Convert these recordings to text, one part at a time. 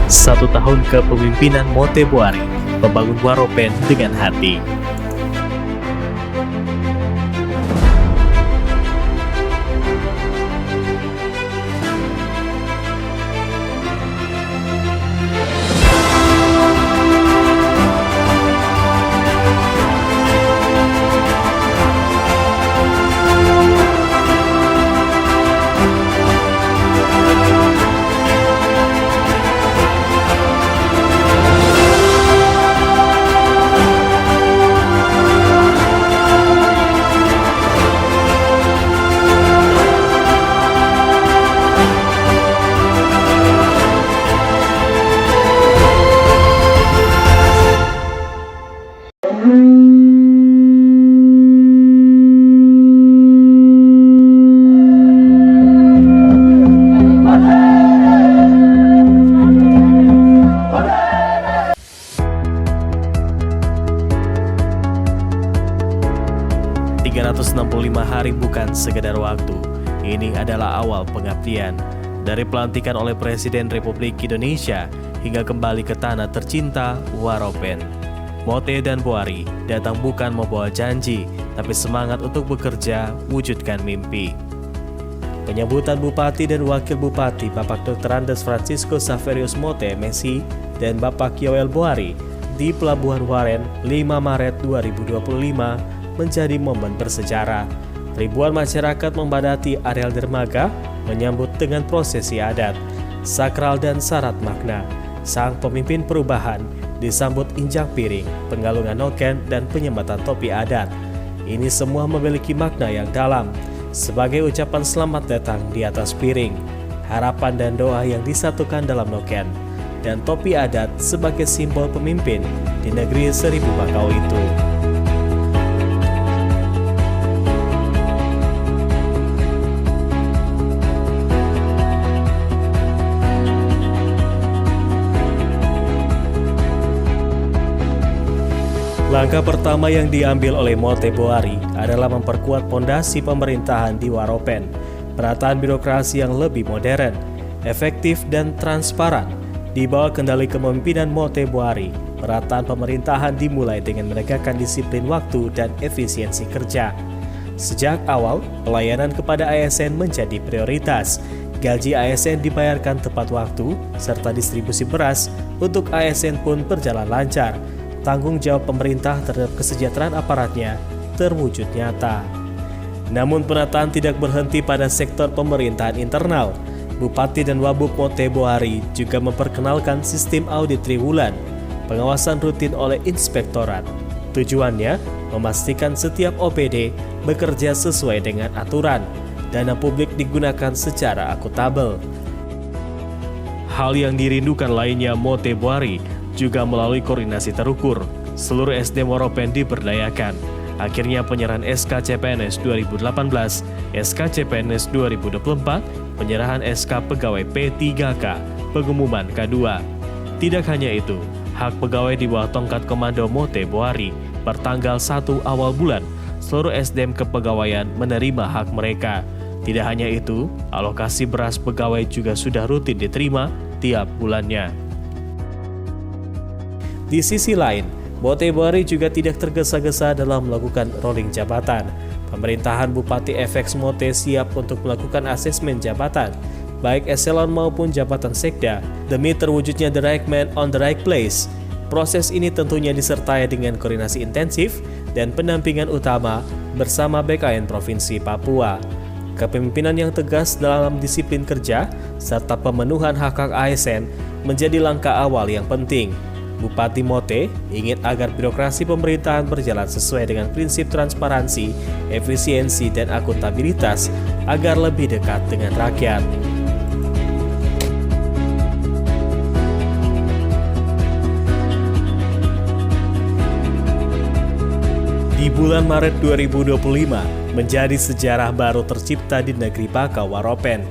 1 tahun kepemimpinan Moteboari, membangun Waropen dengan hati. Hari bukan sekedar waktu. Ini adalah awal pengabdian. Dari pelantikan oleh Presiden Republik Indonesia hingga kembali ke tanah tercinta Waropen. Mote dan Boari datang bukan membawa janji, tapi semangat untuk bekerja, wujudkan mimpi. Penyambutan Bupati dan Wakil Bupati Bapak Dr. Andes Francisco Saverius Mote Messi dan Bapak Yoel Boari di Pelabuhan Waren 5 Maret 2025 menjadi momen bersejarah. Ribuan masyarakat membadati areal dermaga menyambut dengan prosesi adat, sakral dan syarat makna. Sang pemimpin perubahan disambut injak piring, penggalungan noken, dan penyembatan topi adat. Ini semua memiliki makna yang dalam, sebagai ucapan selamat datang di atas piring, harapan dan doa yang disatukan dalam noken, dan topi adat sebagai simbol pemimpin di negeri seribu bakau itu. Langkah pertama yang diambil oleh Moteboari adalah memperkuat pondasi pemerintahan di Waropen. Penataan birokrasi yang lebih modern, efektif dan transparan. Di bawah kendali kepemimpinan Moteboari, penataan pemerintahan dimulai dengan menegakkan disiplin waktu dan efisiensi kerja. Sejak awal, pelayanan kepada ASN menjadi prioritas. Gaji ASN dibayarkan tepat waktu, serta distribusi beras untuk ASN pun berjalan lancar. Tanggung jawab pemerintah terhadap kesejahteraan aparatnya terwujud nyata. Namun penataan tidak berhenti pada sektor pemerintahan internal. Bupati dan Wabub Moteboari juga memperkenalkan sistem audit triwulan, pengawasan rutin oleh inspektorat. Tujuannya memastikan setiap OPD bekerja sesuai dengan aturan, dana publik digunakan secara akuntabel. Hal yang dirindukan lainnya Moteboari juga melalui koordinasi terukur, seluruh SDM Waropen diberdayakan. Akhirnya penyerahan SK CPNS 2018, SK CPNS 2024, penyerahan SK Pegawai P3K, pengumuman K2. Tidak hanya itu, hak pegawai di bawah tongkat komando Moteboari pertanggal 1 awal bulan, seluruh SDM kepegawaian menerima hak mereka. Tidak hanya itu, alokasi beras pegawai juga sudah rutin diterima tiap bulannya. Di sisi lain, Moteboari juga tidak tergesa-gesa dalam melakukan rolling jabatan. Pemerintahan Bupati FX Mote siap untuk melakukan asesmen jabatan, baik eselon maupun jabatan sekda, demi terwujudnya the right man on the right place. Proses ini tentunya disertai dengan koordinasi intensif dan pendampingan utama bersama BKN Provinsi Papua. Kepemimpinan yang tegas dalam disiplin kerja, serta pemenuhan hak-hak ASN menjadi langkah awal yang penting. Bupati Mote ingin agar birokrasi pemerintahan berjalan sesuai dengan prinsip transparansi, efisiensi, dan akuntabilitas agar lebih dekat dengan rakyat. Di bulan Maret 2025, menjadi sejarah baru tercipta di negeri Bakau Waropen.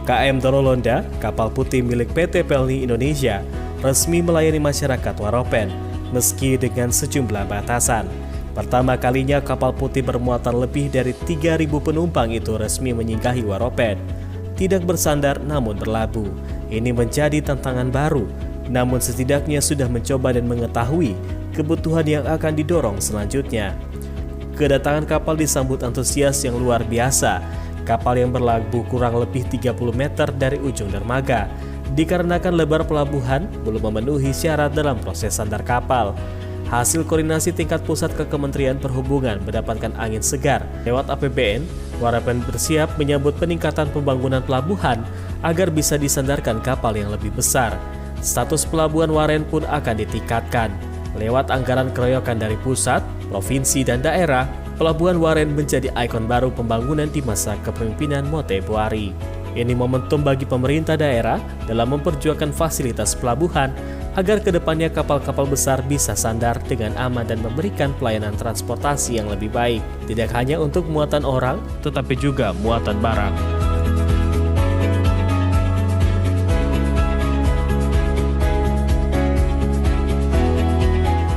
KM Dorolonda, kapal putih milik PT Pelni Indonesia, resmi melayani masyarakat Waropen, meski dengan sejumlah batasan. Pertama kalinya kapal putih bermuatan lebih dari 3.000 penumpang itu resmi menyinggahi Waropen. Tidak bersandar namun berlabuh. Ini menjadi tantangan baru namun setidaknya sudah mencoba dan mengetahui kebutuhan yang akan didorong selanjutnya. Kedatangan kapal disambut antusias yang luar biasa. Kapal yang berlabuh kurang lebih 30 meter dari ujung dermaga, dikarenakan lebar pelabuhan belum memenuhi syarat dalam proses sandar kapal. Hasil koordinasi tingkat pusat ke Kementerian Perhubungan mendapatkan angin segar. Lewat APBN, Waropen bersiap menyambut peningkatan pembangunan pelabuhan agar bisa disandarkan kapal yang lebih besar. Status pelabuhan Waren pun akan ditingkatkan. Lewat anggaran keroyokan dari pusat, provinsi, dan daerah, Pelabuhan Waren menjadi ikon baru pembangunan di masa kepemimpinan Mote Boari. Ini momentum bagi pemerintah daerah dalam memperjuangkan fasilitas pelabuhan agar kedepannya kapal-kapal besar bisa sandar dengan aman dan memberikan pelayanan transportasi yang lebih baik, tidak hanya untuk muatan orang, tetapi juga muatan barang.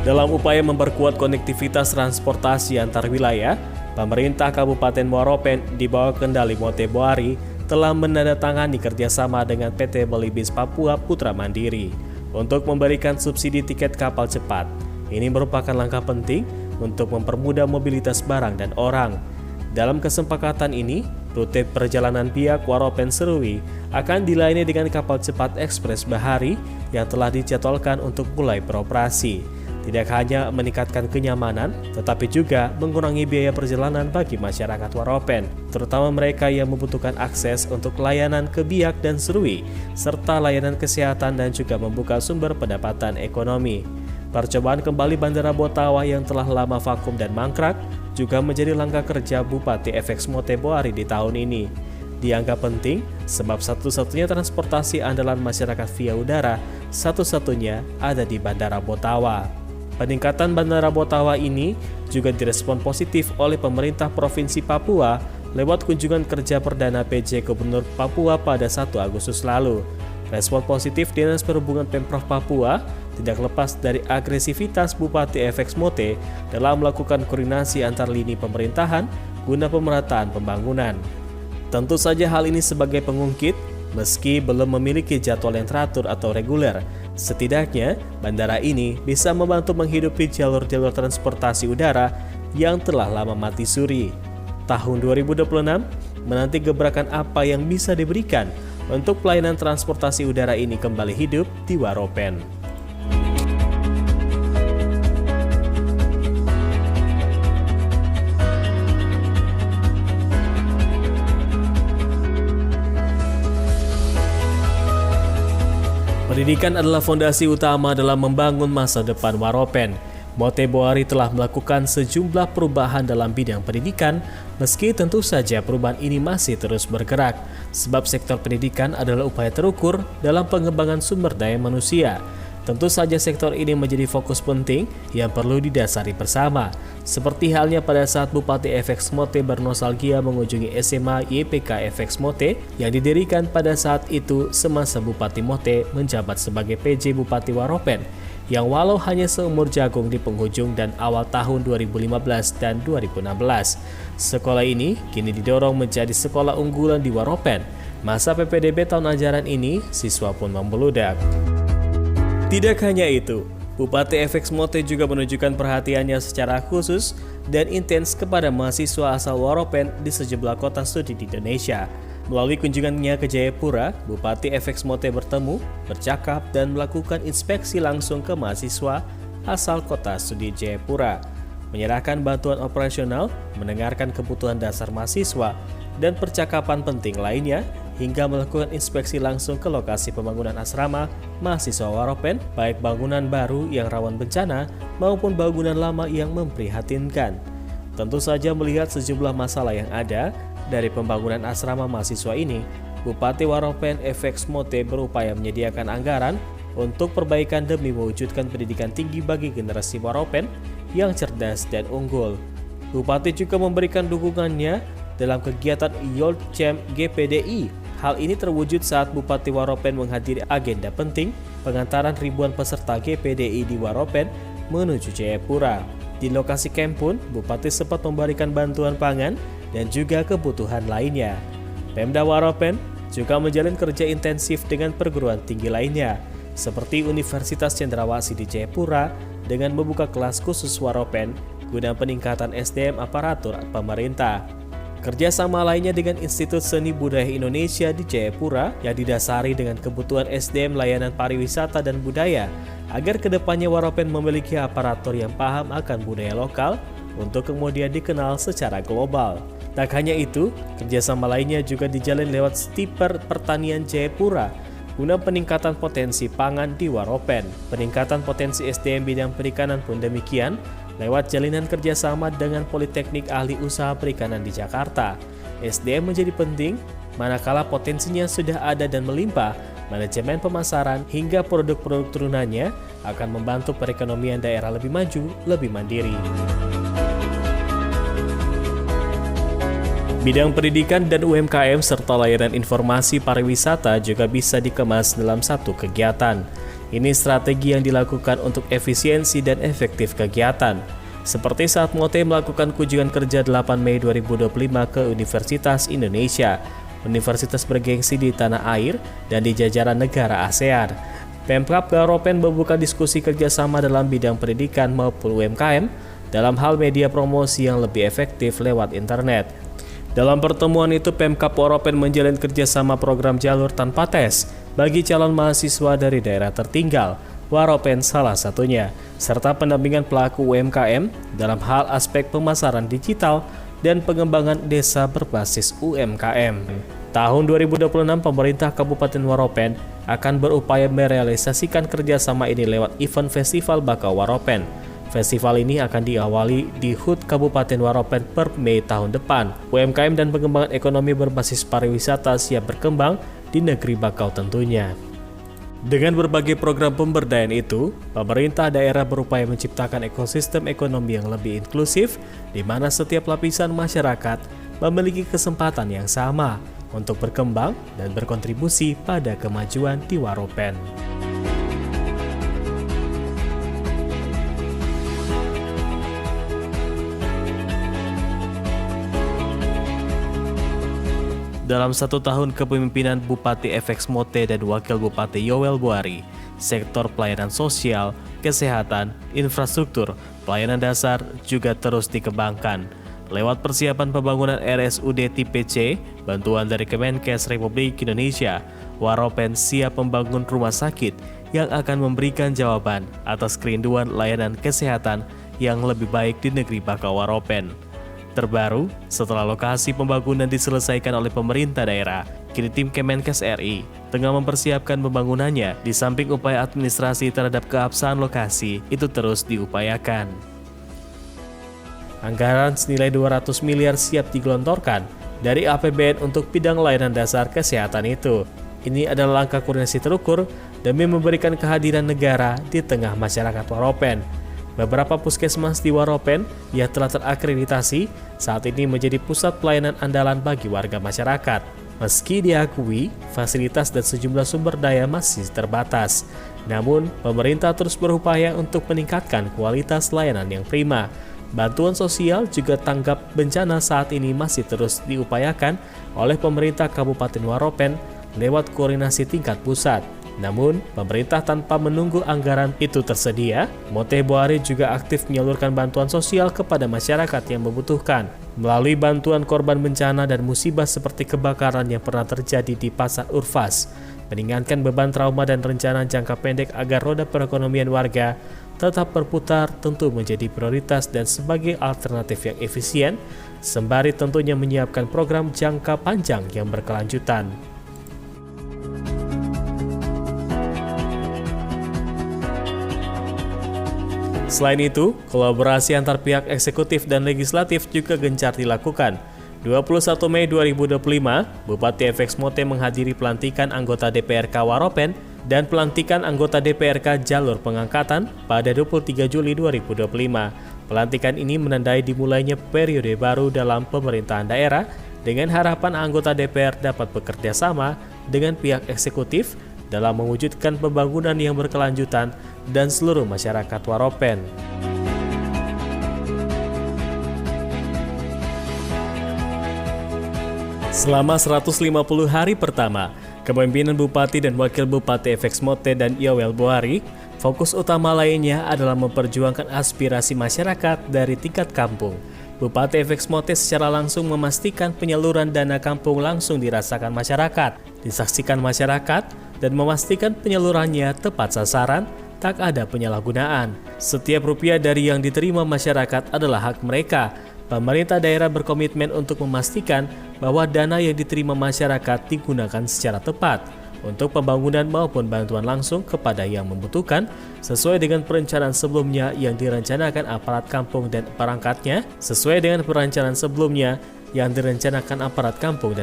Dalam upaya memperkuat konektivitas transportasi antar wilayah, pemerintah Kabupaten Waropen di bawah kendali Mote Boari telah menandatangani kerjasama dengan PT Belibis Papua Putra Mandiri untuk memberikan subsidi tiket kapal cepat. Ini merupakan langkah penting untuk mempermudah mobilitas barang dan orang. Dalam kesepakatan ini, rute perjalanan Biak Waropen Serui akan dilayani dengan kapal cepat ekspres Bahari yang telah dijadwalkan untuk mulai beroperasi. Tidak hanya meningkatkan kenyamanan, tetapi juga mengurangi biaya perjalanan bagi masyarakat Waropen, terutama mereka yang membutuhkan akses untuk layanan ke Biak dan Serui, serta layanan kesehatan dan juga membuka sumber pendapatan ekonomi. Percobaan kembali Bandara Botawa yang telah lama vakum dan mangkrak juga menjadi langkah kerja Bupati FX Mote Boari di tahun ini. Dianggap penting sebab satu-satunya transportasi andalan masyarakat via udara satu-satunya ada di Bandara Botawa. Peningkatan Bandara Botawa ini juga direspon positif oleh pemerintah Provinsi Papua lewat kunjungan kerja perdana PJ Gubernur Papua pada 1 Agustus lalu. Respon positif Dinas Perhubungan Pemprov Papua tidak lepas dari agresivitas Bupati FX Mote dalam melakukan koordinasi antar lini pemerintahan guna pemerataan pembangunan. Tentu saja hal ini sebagai pengungkit, meski belum memiliki jadwal yang teratur atau reguler. Setidaknya, bandara ini bisa membantu menghidupi jalur-jalur transportasi udara yang telah lama mati suri. Tahun 2026 menanti gebrakan apa yang bisa diberikan untuk pelayanan transportasi udara ini kembali hidup di Waropen. Pendidikan adalah fondasi utama dalam membangun masa depan Waropen. Mote Boari telah melakukan sejumlah perubahan dalam bidang pendidikan, meski tentu saja perubahan ini masih terus bergerak, sebab sektor pendidikan adalah upaya terukur dalam pengembangan sumber daya manusia. Tentu saja sektor ini menjadi fokus penting yang perlu didasari bersama, seperti halnya pada saat Bupati FX Mote bernostalgia mengunjungi SMA YPK FX Mote yang didirikan pada saat itu semasa Bupati Mote menjabat sebagai PJ Bupati Waropen, yang walau hanya seumur jagung di penghujung dan awal tahun 2015 dan 2016. Sekolah ini kini didorong menjadi sekolah unggulan di Waropen. Masa PPDB tahun ajaran ini, siswa pun membeludak. Tidak hanya itu, Bupati FX Mote juga menunjukkan perhatiannya secara khusus dan intens kepada mahasiswa asal Waropen di sejumlah kota studi di Indonesia. Melalui kunjungannya ke Jayapura, Bupati FX Mote bertemu, bercakap, dan melakukan inspeksi langsung ke mahasiswa asal kota studi Jayapura, menyerahkan bantuan operasional, mendengarkan kebutuhan dasar mahasiswa, dan percakapan penting lainnya, hingga melakukan inspeksi langsung ke lokasi pembangunan asrama mahasiswa Waropen, baik bangunan baru yang rawan bencana maupun bangunan lama yang memprihatinkan. Tentu saja melihat sejumlah masalah yang ada dari pembangunan asrama mahasiswa ini, Bupati Waropen FX Mote berupaya menyediakan anggaran untuk perbaikan demi mewujudkan pendidikan tinggi bagi generasi Waropen yang cerdas dan unggul. Bupati juga memberikan dukungannya dalam kegiatan Youth Camp GPDI. Hal ini terwujud saat Bupati Waropen menghadiri agenda penting pengantaran ribuan peserta GPDI di Waropen menuju Jayapura. Di lokasi camp pun, Bupati sempat memberikan bantuan pangan dan juga kebutuhan lainnya. Pemda Waropen juga menjalin kerja intensif dengan perguruan tinggi lainnya, seperti Universitas Cendrawasih di Jayapura dengan membuka kelas khusus Waropen guna peningkatan SDM aparatur pemerintah. Kerjasama lainnya dengan Institut Seni Budaya Indonesia di Jayapura yang didasari dengan kebutuhan SDM layanan pariwisata dan budaya agar kedepannya Waropen memiliki aparatur yang paham akan budaya lokal untuk kemudian dikenal secara global. Tak hanya itu, kerjasama lainnya juga dijalin lewat Stiper Pertanian Jayapura guna peningkatan potensi pangan di Waropen. Peningkatan potensi SDM bidang perikanan pun demikian lewat jalinan kerjasama dengan Politeknik Ahli Usaha Perikanan di Jakarta. SDM menjadi penting manakala potensinya sudah ada dan melimpah. Manajemen pemasaran hingga produk-produk turunannya akan membantu perekonomian daerah lebih maju, lebih mandiri. Bidang pendidikan dan UMKM serta layanan informasi pariwisata juga bisa dikemas dalam satu kegiatan. Ini strategi yang dilakukan untuk efisiensi dan efektif kegiatan. Seperti saat Mote melakukan kunjungan kerja 8 Mei 2025 ke Universitas Indonesia, universitas bergengsi di tanah air dan di jajaran negara ASEAN. Pemkab Waropen membuka diskusi kerjasama dalam bidang pendidikan maupun UMKM dalam hal media promosi yang lebih efektif lewat internet. Dalam pertemuan itu, Pemkab Waropen menjalin kerjasama program jalur tanpa tes bagi calon mahasiswa dari daerah tertinggal, Waropen salah satunya, serta pendampingan pelaku UMKM dalam hal aspek pemasaran digital dan pengembangan desa berbasis UMKM. Tahun 2026, pemerintah Kabupaten Waropen akan berupaya merealisasikan kerjasama ini lewat event Festival Bakau Waropen. Festival ini akan diawali di HUT Kabupaten Waropen per Mei tahun depan. UMKM dan pengembangan ekonomi berbasis pariwisata siap berkembang di negeri Bakau tentunya. Dengan berbagai program pemberdayaan itu, pemerintah daerah berupaya menciptakan ekosistem ekonomi yang lebih inklusif, di mana setiap lapisan masyarakat memiliki kesempatan yang sama untuk berkembang dan berkontribusi pada kemajuan di Waropen. Dalam 1 tahun kepemimpinan Bupati FX Mote dan Wakil Bupati Yowel Buari, sektor pelayanan sosial, kesehatan, infrastruktur, pelayanan dasar juga terus dikembangkan. Lewat persiapan pembangunan RSUD tipe C, bantuan dari Kemenkes Republik Indonesia, Waropen siap membangun rumah sakit yang akan memberikan jawaban atas kerinduan layanan kesehatan yang lebih baik di negeri Bakau Waropen. Terbaru, setelah lokasi pembangunan diselesaikan oleh pemerintah daerah, kini tim Kemenkes RI tengah mempersiapkan pembangunannya di samping upaya administrasi terhadap keabsahan lokasi itu terus diupayakan. Anggaran senilai 200 miliar siap digelontorkan dari APBN untuk bidang layanan dasar kesehatan itu. Ini adalah langkah koordinasi terukur demi memberikan kehadiran negara di tengah masyarakat Waropen. Beberapa puskesmas di Waropen yang telah terakreditasi saat ini menjadi pusat pelayanan andalan bagi warga masyarakat. Meski diakui fasilitas dan sejumlah sumber daya masih terbatas, namun pemerintah terus berupaya untuk meningkatkan kualitas layanan yang prima. Bantuan sosial juga tanggap bencana saat ini masih terus diupayakan oleh pemerintah Kabupaten Waropen lewat koordinasi tingkat pusat. Namun, pemerintah tanpa menunggu anggaran itu tersedia, Mote Buari juga aktif menyalurkan bantuan sosial kepada masyarakat yang membutuhkan. Melalui bantuan korban bencana dan musibah seperti kebakaran yang pernah terjadi di Pasar Urfas, meringankan beban trauma dan rencana jangka pendek agar roda perekonomian warga tetap berputar tentu menjadi prioritas dan sebagai alternatif yang efisien, sembari tentunya menyiapkan program jangka panjang yang berkelanjutan. Selain itu, kolaborasi antar pihak eksekutif dan legislatif juga gencar dilakukan. 21 Mei 2025, Bupati FX Mote menghadiri pelantikan anggota DPRK Waropen dan pelantikan anggota DPRK Jalur Pengangkatan pada 23 Juli 2025. Pelantikan ini menandai dimulainya periode baru dalam pemerintahan daerah dengan harapan anggota DPR dapat bekerja sama dengan pihak eksekutif dalam mewujudkan pembangunan yang berkelanjutan dan seluruh masyarakat Waropen. Selama 150 hari pertama, Kepemimpinan Bupati dan Wakil Bupati FX Mote dan Yowel Boari, fokus utama lainnya adalah memperjuangkan aspirasi masyarakat dari tingkat kampung. Bupati FX Mote secara langsung memastikan penyaluran dana kampung langsung dirasakan masyarakat, disaksikan masyarakat, dan memastikan penyalurannya tepat sasaran, tak ada penyalahgunaan. Setiap rupiah dari yang diterima masyarakat adalah hak mereka. Pemerintah daerah berkomitmen untuk memastikan bahwa dana yang diterima masyarakat digunakan secara tepat untuk pembangunan maupun bantuan langsung kepada yang membutuhkan sesuai dengan perencanaan sebelumnya yang direncanakan aparat kampung dan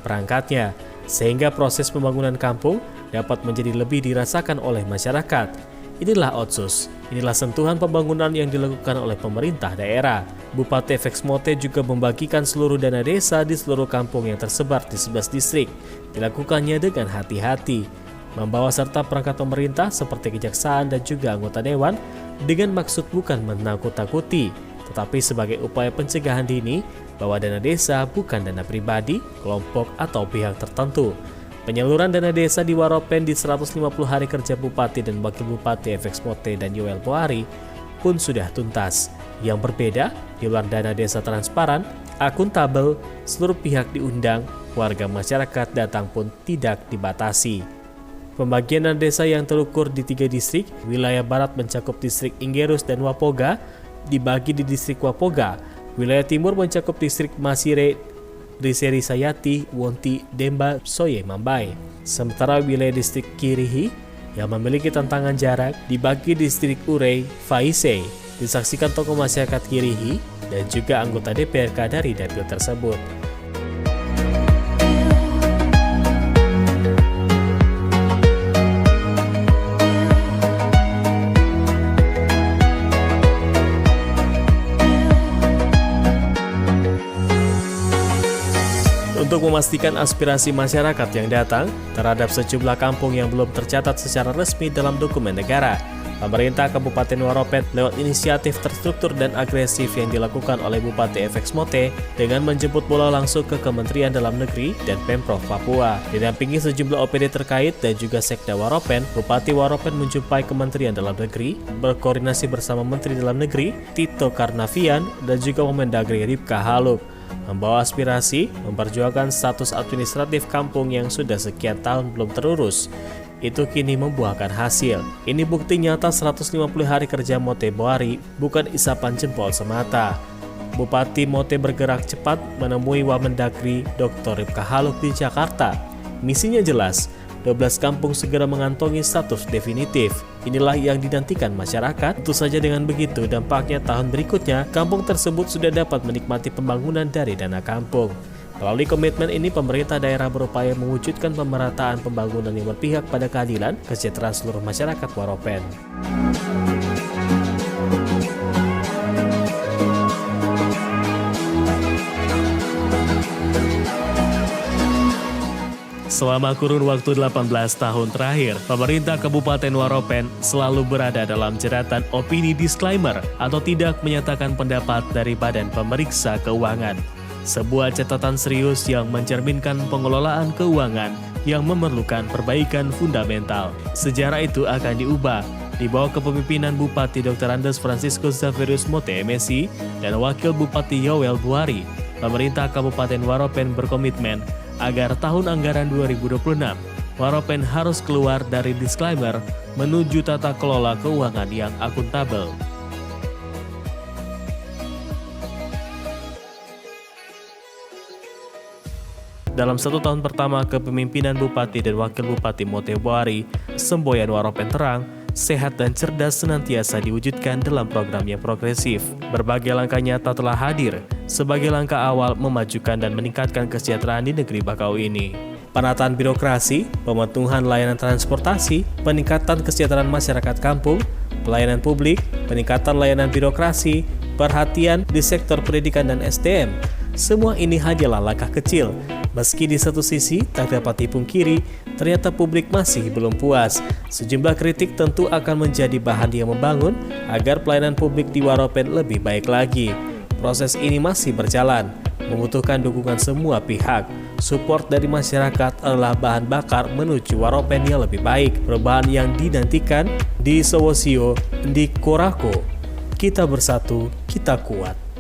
perangkatnya, sehingga proses pembangunan kampung dapat menjadi lebih dirasakan oleh masyarakat. Inilah Otsus, inilah sentuhan pembangunan yang dilakukan oleh pemerintah daerah. Bupati FX Mote juga membagikan seluruh dana desa di seluruh kampung yang tersebar di 11 distrik. Dilakukannya dengan hati-hati, membawa serta perangkat pemerintah seperti kejaksaan dan juga anggota dewan dengan maksud bukan menakut-takuti, tetapi sebagai upaya pencegahan dini bahwa dana desa bukan dana pribadi, kelompok, atau pihak tertentu. Penyaluran dana desa di Waropen di 150 hari kerja Bupati dan Wakil Bupati FX Mote dan Yowel Boari pun sudah tuntas. Yang berbeda, di luar dana desa transparan, akuntabel, seluruh pihak diundang, warga masyarakat datang pun tidak dibatasi. Pembagian dana desa yang terukur di 3 distrik, wilayah barat mencakup distrik Inggerus dan Wapoga, dibagi di distrik Wapoga, wilayah timur mencakup distrik Masire, Riseri Sayati, Wonti, Demba, Soye, Mambai. Sementara wilayah distrik Kirihi yang memiliki tantangan jarak dibagi distrik Urei, Faisei. Disaksikan tokoh masyarakat Kirihi dan juga anggota DPRK dari dapil tersebut. Untuk memastikan aspirasi masyarakat yang datang terhadap sejumlah kampung yang belum tercatat secara resmi dalam dokumen negara, pemerintah Kabupaten Waropen lewat inisiatif terstruktur dan agresif yang dilakukan oleh Bupati FX Mote dengan menjemput bola langsung ke Kementerian Dalam Negeri dan Pemprov Papua. Didampingi sejumlah OPD terkait dan juga Sekda Waropen, Bupati Waropen menjumpai Kementerian Dalam Negeri, berkoordinasi bersama Menteri Dalam Negeri, Tito Karnavian, dan juga Mendagri Ripka Haluk, membawa aspirasi memperjuangkan status administratif kampung yang sudah sekian tahun belum terurus. Itu kini membuahkan hasil. Ini bukti nyata 150 hari kerja Mote Boari bukan isapan jempol semata. Bupati Mote bergerak cepat menemui Wamendagri Dr. Ripka Haluk di Jakarta. Misinya jelas, 12 kampung segera mengantongi status definitif. Inilah yang dinantikan masyarakat. Tentu saja dengan begitu dampaknya tahun berikutnya kampung tersebut sudah dapat menikmati pembangunan dari dana kampung. Melalui komitmen ini pemerintah daerah berupaya mewujudkan pemerataan pembangunan yang berpihak pada keadilan kesejahteraan seluruh masyarakat Waropen. Selama kurun waktu 18 tahun terakhir, pemerintah Kabupaten Waropen selalu berada dalam jeratan opini disclaimer atau tidak menyatakan pendapat dari Badan Pemeriksa Keuangan. Sebuah catatan serius yang mencerminkan pengelolaan keuangan yang memerlukan perbaikan fundamental. Sejarah itu akan diubah di bawah kepemimpinan Bupati Dr. Andes Franciscus Xaverius Mote MSI dan Wakil Bupati Yowel Boari. Pemerintah Kabupaten Waropen berkomitmen agar tahun anggaran 2026, Waropen harus keluar dari disclaimer menuju tata kelola keuangan yang akuntabel. Dalam 1 tahun pertama kepemimpinan Bupati dan Wakil Bupati Mote Boari, semboyan Waropen terang, sehat dan cerdas senantiasa diwujudkan dalam program yang progresif. Berbagai langkah nyata telah hadir sebagai langkah awal memajukan dan meningkatkan kesejahteraan di negeri bakau ini. Penataan birokrasi, pemenuhan layanan transportasi, peningkatan kesejahteraan masyarakat kampung, pelayanan publik, peningkatan layanan birokrasi, perhatian di sektor pendidikan dan SDM. Semua ini hanyalah langkah kecil. Meski di satu sisi tak dapat dipungkiri, ternyata publik masih belum puas. Sejumlah kritik tentu akan menjadi bahan yang membangun agar pelayanan publik di Waropen lebih baik lagi. Proses ini masih berjalan. membutuhkan dukungan semua pihak. Support dari masyarakat adalah bahan bakar menuju Waropen yang lebih baik. Perubahan yang dinantikan di Sowosio, di Korako. Kita bersatu, kita kuat.